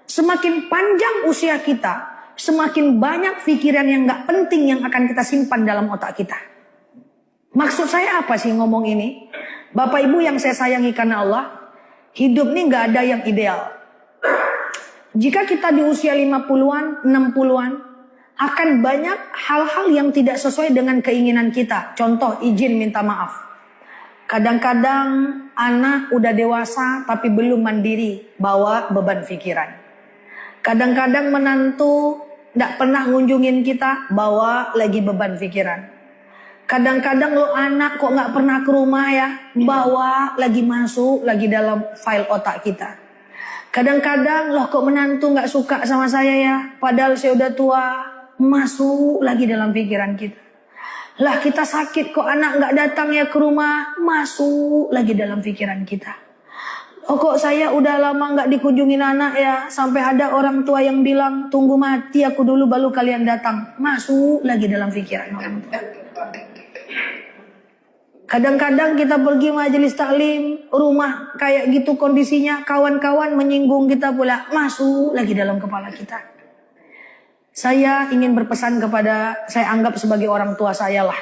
Semakin panjang usia kita, semakin banyak pikiran yang gak penting yang akan kita simpan dalam otak kita. Maksud saya apa sih ngomong ini? Bapak Ibu yang saya sayangi karena Allah, hidup ini gak ada yang ideal. Jika kita di usia 50-an, 60-an, akan banyak hal-hal yang tidak sesuai dengan keinginan kita. Contoh, izin minta maaf. Kadang-kadang anak udah dewasa tapi belum mandiri, bawa beban pikiran. Kadang-kadang menantu tidak pernah ngunjungin kita, bawa lagi beban pikiran. Kadang-kadang lo anak kok gak pernah ke rumah ya, bawa lagi masuk lagi dalam file otak kita. Kadang-kadang loh kok menantu gak suka sama saya ya, padahal saya udah tua, masuk lagi dalam pikiran kita. Lah kita sakit kok anak gak datang ya ke rumah, masuk lagi dalam pikiran kita. Oh kok saya udah lama gak dikunjungin anak ya, sampai ada orang tua yang bilang tunggu mati aku dulu baru kalian datang, masuk lagi dalam pikiran orang tua. Kadang-kadang kita pergi majelis taklim, rumah kayak gitu kondisinya, kawan-kawan menyinggung kita pula, masuk lagi dalam kepala kita. Saya ingin berpesan kepada, saya anggap sebagai orang tua saya lah.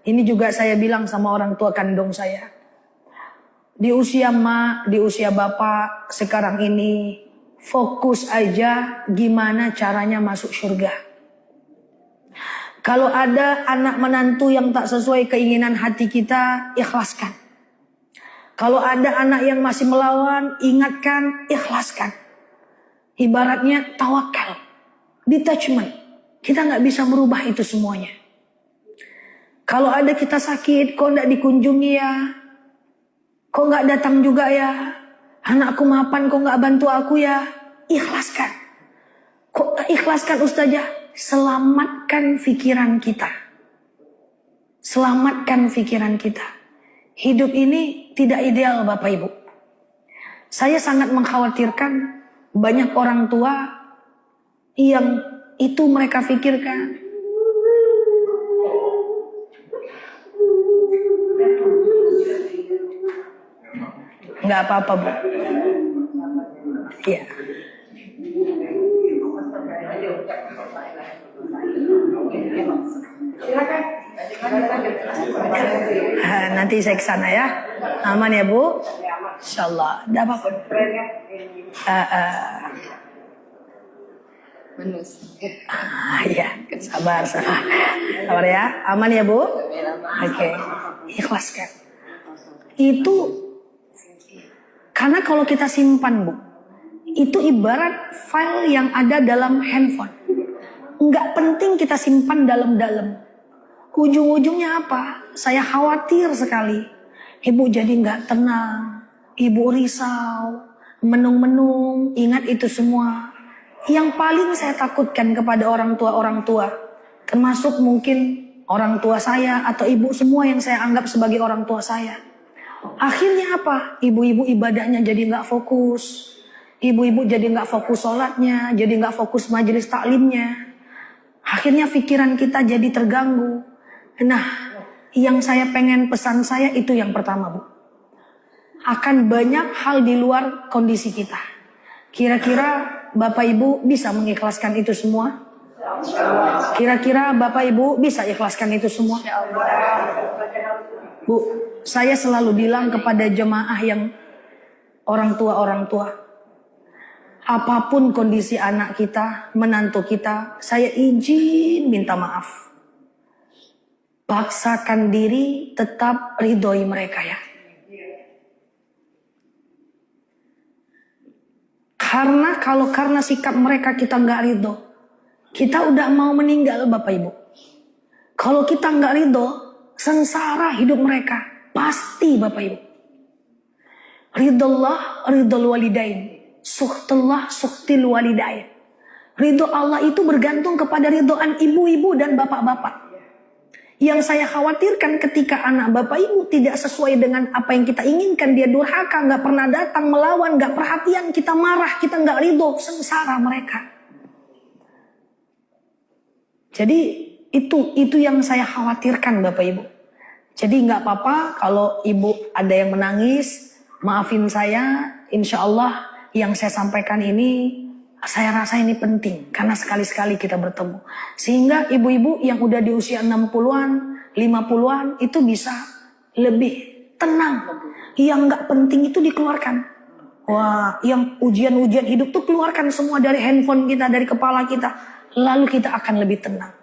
Ini juga saya bilang sama orang tua kandung saya. Di usia mak, di usia bapak sekarang ini, fokus aja gimana caranya masuk surga. Kalau ada anak menantu yang tak sesuai keinginan hati kita, ikhlaskan. Kalau ada anak yang masih melawan, ingatkan, ikhlaskan. Ibaratnya tawakal, detachment. Kita gak bisa merubah itu semuanya. Kalau ada kita sakit, kok gak dikunjungi ya? Kok gak datang juga ya? Anakku mapan kok gak bantu aku ya? Ikhlaskan. Kok ikhlaskan Ustazah? Selamatkan pikiran kita. Selamatkan pikiran kita. Hidup ini tidak ideal Bapak Ibu. Saya sangat mengkhawatirkan banyak orang tua yang itu mereka pikirkan. Nggak apa-apa Bu. Iya. Nanti saya ke sana ya. Aman ya Bu? Insyaallah. Enggak apa-apa. Iya, sabar ya. Aman ya Bu? Oke. Ikhlaskan. Itu karena kalau kita simpan Bu, itu ibarat file yang ada dalam handphone. Nggak penting kita simpan dalam-dalam. Ujung-ujungnya apa? Saya khawatir sekali. Ibu jadi nggak tenang. Ibu risau. Menung-menung. Ingat itu semua. Yang paling saya takutkan kepada orang tua. Termasuk mungkin orang tua saya atau ibu semua yang saya anggap sebagai orang tua saya. Akhirnya apa? Ibu-ibu ibadahnya jadi nggak fokus. Ibu-ibu jadi nggak fokus sholatnya. Jadi nggak fokus majelis taklimnya. Akhirnya pikiran kita jadi terganggu. Nah, yang saya pengen pesan saya itu yang pertama Bu. Akan banyak hal di luar kondisi kita. Kira-kira Bapak Ibu bisa mengikhlaskan itu semua? Kira-kira Bapak Ibu bisa ikhlaskan itu semua? Bu, saya selalu bilang kepada jemaah yang orang tua. Apapun kondisi anak kita, menantu kita, saya izin minta maaf. Paksakan diri tetap ridhoi mereka ya. Karena kalau karena sikap mereka kita nggak ridho, kita udah mau meninggal Bapak Ibu. Kalau kita nggak ridho, sengsara hidup mereka. Pasti Bapak Ibu. Ridhollah, ridhol walidain. Suhtullah, suhtil walidain. Ridho Allah itu bergantung kepada ridhoan ibu-ibu dan bapak-bapak. Yang saya khawatirkan ketika anak Bapak Ibu tidak sesuai dengan apa yang kita inginkan. Dia durhaka, gak pernah datang, melawan, gak perhatian. Kita marah, kita gak ridho, sengsara mereka. Jadi itu yang saya khawatirkan Bapak Ibu. Jadi gak apa-apa kalau ibu ada yang menangis. Maafin saya, insya Allah yang saya sampaikan ini Saya rasa ini penting karena sekali-sekali kita bertemu. Sehingga ibu-ibu yang udah di usia 60-an, 50-an itu bisa lebih tenang. Yang nggak penting itu dikeluarkan. Wah, yang ujian-ujian hidup tuh keluarkan semua dari handphone kita, dari kepala kita. Lalu kita akan lebih tenang.